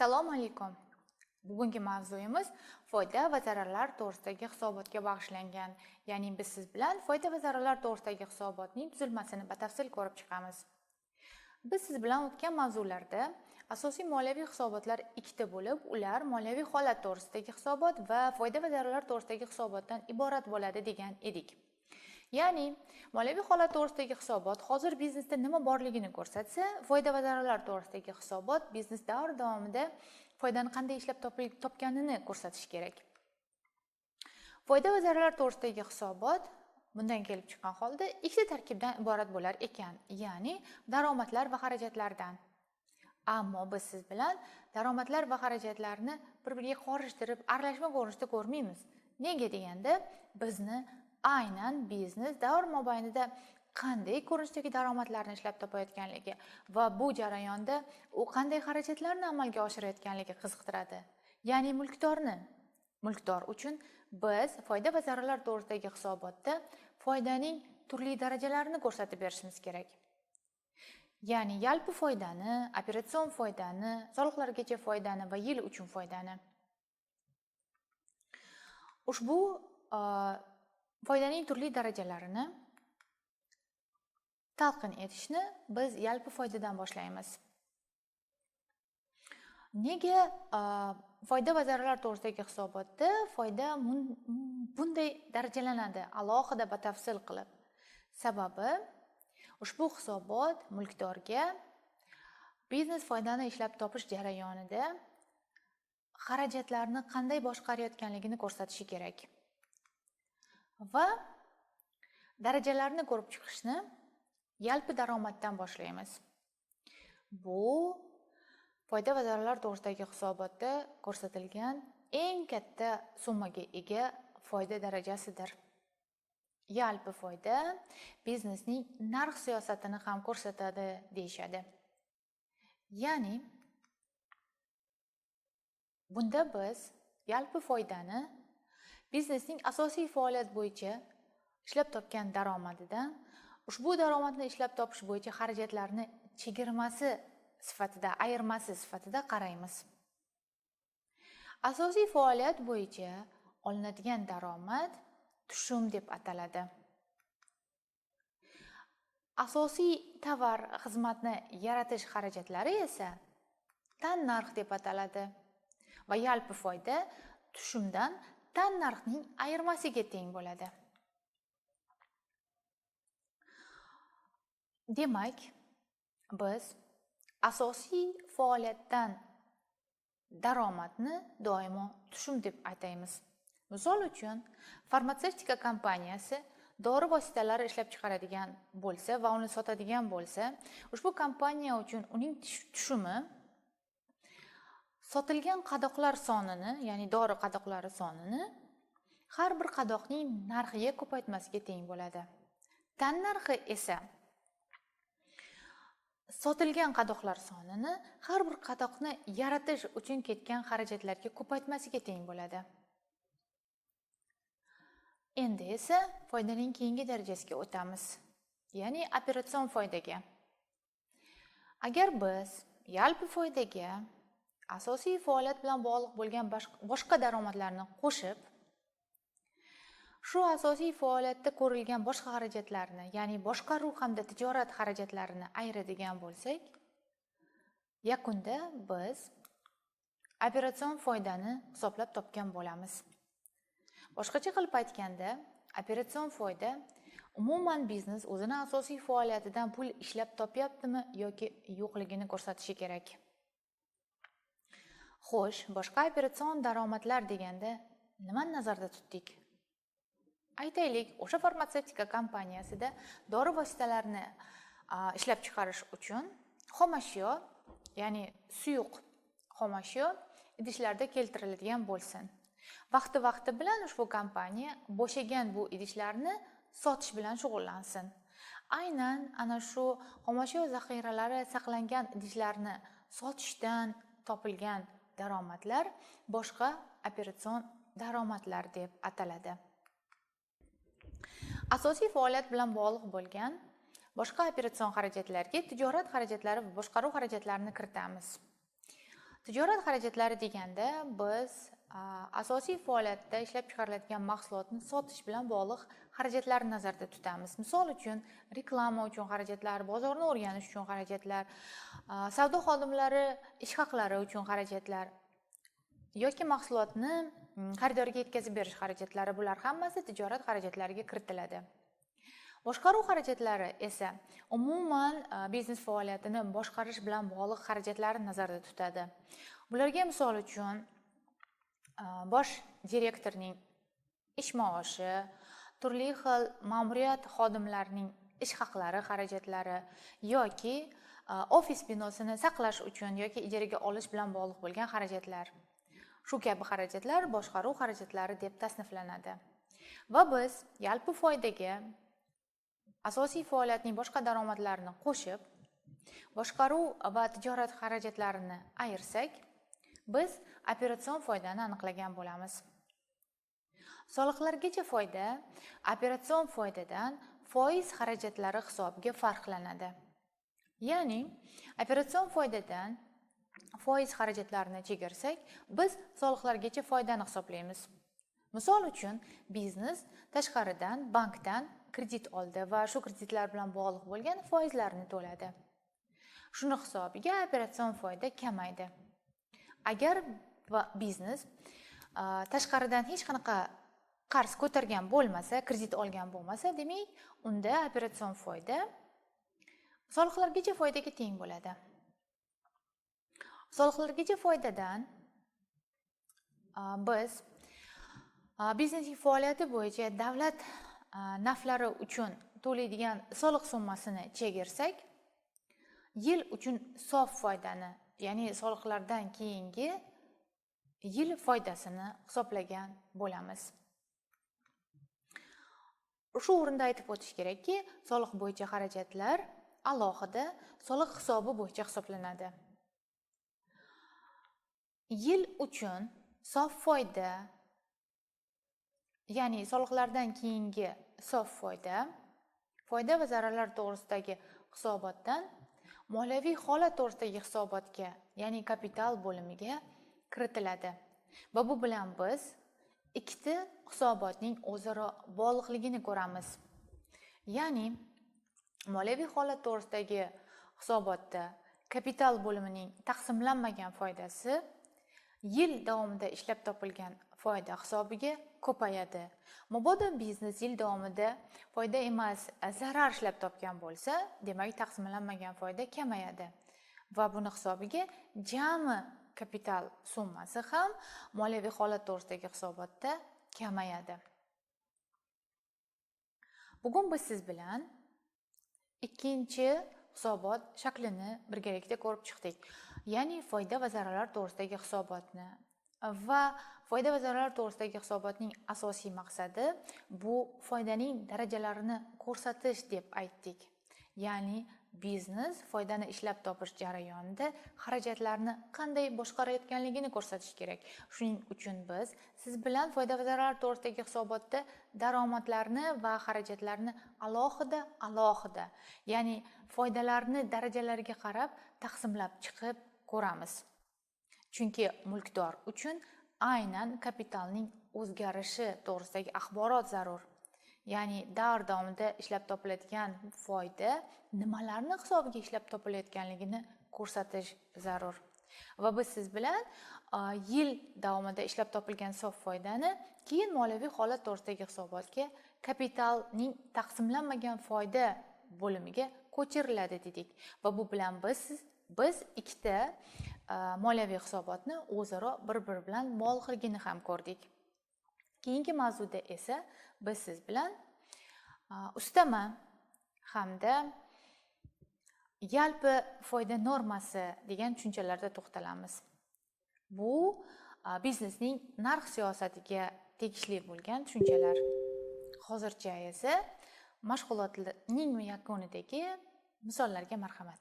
Assalomu alaykum. Bugungi mavzuyimiz foyda va zararlar to'g'risidagi hisobotga bag'ishlangan. Ya'ni biz siz bilan foyda va zararlar to'g'risidagi hisobotning tuzilmasini batafsil ko'rib chiqamiz. Biz siz bilan o'tgan mavzularda asosiy moliyaviy hisobotlar ikkita bo'lib, ular moliyaviy holat to'g'risidagi hisobot va foyda va zararlar to'g'risidagi hisobotdan iborat bo'ladi degan edik. Ya'ni moliyaviy holat to'g'risidagi hisobot hozir biznesda nima borligini ko'rsatsa, foyda va zararlar to'g'risidagi hisobot biznes davr davomida foydani qanday ishlab topganini ko'rsatish kerak. Foyda va zararlar to'g'risidagi hisobot bundan kelib chiqqan holda ikkita tarkibdan iborat bo'lar ekan, ya'ni daromadlar va xarajatlardan. Ammo biz siz bilan daromadlar va xarajatlarni bir-biriga qorishtirib, aralashma ko'rinishda ko'rmaymiz. Nega deganda, bizni aynan biznes davr mobaynida qanday ko'rinishdagi daromadlarni ishlab topayotganligi va bu jarayonda u qanday xarajatlarni amalga oshirayotganligi qiziqtiradi. Ya'ni mulkdor uchun biz foyda va zararlar to'g'risidagi hisobotda foydaning turli darajalarini ko'rsatib berishimiz kerak. Ya'ni yalpi foydani, operatsion foydani, soliqlargacha foydani va yil uchun foydani. Ushbu foydaning turli darajalarini talqin etishni biz yalpi foydadan boshlaymiz. Nega foyda va zararlar to'g'risidagi hisobotda foyda bunday darajalanadi, alohida batafsil qilib? Sababi, ushbu hisobot mulkdorga biznes foydani ishlab topish jarayonida xarajatlarni qanday boshqarayotganligini ko'rsatishi kerak. Va darajalarni ko'rib chiqishni yalpi daromaddan boshlaymiz. Bu foyda va zararlar to'g'risidagi hisobotda ko'rsatilgan eng katta summaga ega foyda darajasidir. Yalpi foyda biznesning narx siyosatini ham ko'rsatadi deyishadi. Ya'ni bunda biz yalpi foydani biznesning asosiy faoliyat bo'yicha ishlab topgan daromadidan ushbu daromadni ishlab topish bo'yicha xarajatlarni chegirmasi sifatida, ayirmasi sifatida qaraymiz. Asosiy faoliyat bo'yicha olinadigan daromad tushum deb ataladi. Asosiy tovar xizmatni yaratish xarajatlari esa tannarx deb ataladi va yalpi foyda tushumdan tannarxning ayirmasiga teng bo'ladi. Demak, biz asosiy faoliyatdan daromadni doimo tushum deb aytamiz. Misol uchun, farmatsevtika kompaniyasi dori vositalari ishlab chiqaradigan bo'lsa va uni sotadigan bo'lsa, ushbu kompaniya uchun uning tushumi sotilgan qadoqlar sonini, ya'ni dori qadoqlari sonini har bir qadoqning narxiga ko'paytmasiga teng bo'ladi. Tannarxi esa sotilgan qadoqlar sonini har bir qadoqni yaratish uchun ketgan xarajatlarga ko'paytmasiga teng bo'ladi. Endi esa foydaning keyingi darajasiga o'tamiz, ya'ni operatsion foydaga. Agar biz yalpi foydaga asosiy faoliyat bilan bog'liq bo'lgan boshqa daromadlarni qo'shib, shu asosiy faoliyatda ko'rilgan boshqa xarajatlarni, ya'ni boshqaruv hamda tijorat xarajatlarini ayiradigan bo'lsak, yakunda biz operatsion foydani hisoblab topgan bo'lamiz. Boshqacha qilib aytganda, operatsion foyda umuman biznes o'zini asosiy faoliyatidan pul ishlab topyaptimi yoki yo'qligini ko'rsatishi kerak. Xo'sh, boshqa operatsion daromadlar deganda nimani nazarda tutdik? Aytaylik, o'sha farmatsevtika kompaniyasida dori vositalarini ishlab chiqarish uchun xomashyo, ya'ni suyuq xomashyo idishlarda keltiriladigan bo'lsin. Vaqti bilan ushbu kompaniya bo'shagan bu idishlarni sotish bilan shug'ullansin. Aynan ana shu xomashyo zaxiralari saqlangan idishlarni sotishdan topilgan daromadlar boshqa operatsion daromadlar deb ataladi. Asosiy faoliyat bilan bog'liq bo'lgan boshqa operatsion xarajatlarga tijorat xarajatlari va boshqaruv xarajatlarini kiritamiz. Tijorat xarajatlari deganda biz asosiy faoliyatda ishlab chiqariladigan mahsulotni sotish bilan bog'liq xarajatlarni nazarda tutamiz. Misol uchun, reklama uchun xarajatlar, bozorni o'rganish uchun xarajatlar, savdo xodimlari ish haqlari uchun xarajatlar yoki mahsulotni xaridorga yetkazib berish xarajatlari, bular hammasi tijorat xarajatlariga kiritiladi. Boshqaruv xarajatlari esa umuman biznes faoliyatini boshqarish bilan bog'liq xarajatlarni nazarda tutadi. Bularga misol uchun bosh direktorning ish maoshi, turli xil ma'muriyat xodimlarining ish haqlari xarajatlari yoki ofis binosini saqlash uchun yoki ijaraga olish bilan bog'liq bo'lgan xarajatlar. Shu kabi xarajatlar boshqaruv xarajatlari deb tasniflanadi. Va biz yalpi foydaga asosiy faoliyatning boshqa daromadlarini qo'shib, boshqaruv va tijorat xarajatlarini ayirsak, biz operatsion foydani aniqlagan bo'lamiz. Soliqlargacha foyda operatsion foydadan foiz xarajatlari hisobiga farqlanadi. Ya'ni, operatsion foydadan foiz xarajatlarini chegirsak, biz soliqlargacha foydani hisoblaymiz. Misol uchun, biznes tashqaridan bankdan kredit oldi va shu kreditlar bilan bog'liq bo'lgan foizlarni to'ladi. Shuni hisobiga operatsion foyda kamaydi. Agar biznes tashqaridan hech qanaqa qarz ko'targan bo'lmasa, kredit olgan bo'lmasa, demak, unda operatsion foyda soliqlargacha foydaga teng bo'ladi. Soliqlargacha foydadan biz biznesning faoliyati bo'yicha davlat naflari uchun to'laydigan soliq summasini chegirsak, yil uchun sof foydani, ya'ni soliqlardan keyingi yil foydasini hisoblagan bo'lamiz. Shu o'rinda aytib o'tish kerakki, soliq bo'yicha xarajatlar alohida soliq hisobi bo'yicha hisoblanadi. Yil uchun sof foyda, ya'ni soliqlardan keyingi sof foyda, foyda va zararlar to'g'risidagi hisobotdan moliyaviy holat to'g'risidagi hisobotga, ya'ni kapital bo'limiga kiritiladi. Va bu bilan biz ikkita hisobotning o'zaro bog'liqligini ko'ramiz. Ya'ni, moliyaviy holat to'g'risidagi hisobotda kapital bo'limining taqsimlanmagan foydasi yil davomida ishlab topilgan foyda hisobiga ko'payadi. Mabodo biznes yil davomida foyda emas, zarar ishlab topgan bo'lsa, demak taqsimlanmagan foyda kamayadi. Va buni hisobiga jami kapital summasi ham moliyaviy holat to'g'risidagi hisobotda kamayadi. Bugun biz siz bilan ikkinchi hisobot shaklini birgalikda ko'rib chiqdik. Ya'ni foyda va zararlar to'g'risidagi hisobotni va foyda va zararlar to'g'risidagi hisobotning asosiy maqsadi bu foydaning darajalarini ko'rsatish deb aytdik. Ya'ni biznes foydani ishlab topish jarayonida xarajatlarni qanday boshqarayotganligini ko'rsatish kerak. Shuning uchun biz siz bilan foyda va zararlar to'g'risidagi hisobotda daromadlarni va xarajatlarni alohida, ya'ni foydalarni darajalariga qarab taqsimlab chiqib ko'ramiz. Chunki mulkdor uchun aynan kapitalning o'zgarishi to'g'risidagi axborot zarur. Ya'ni davr davomida ishlab topiladigan foyda nimalarni hisobiga ishlab topilayotganligini ko'rsatish zarur. Va biz siz bilan yil davomida ishlab topilgan sof foydani keyin moliyaviy holat to'g'risidagi hisobotga kapitalning taqsimlanmagan foyda bo'limiga ko'chiriladi dedik. Va bu bilan biz ikkita moliyaviy hisobotni o'zaro bir-biri bilan bog'liqligini ham ko'rdik. Keyingi mavzuda esa biz siz bilan ustama hamda yalpi foyda normasi degan tushunchalarda to'xtalamiz. Bu biznesning narx siyosatiga tegishli bo'lgan tushunchalar. Hozircha esa mashg'ulotning yakunidagi misollarga marhamat.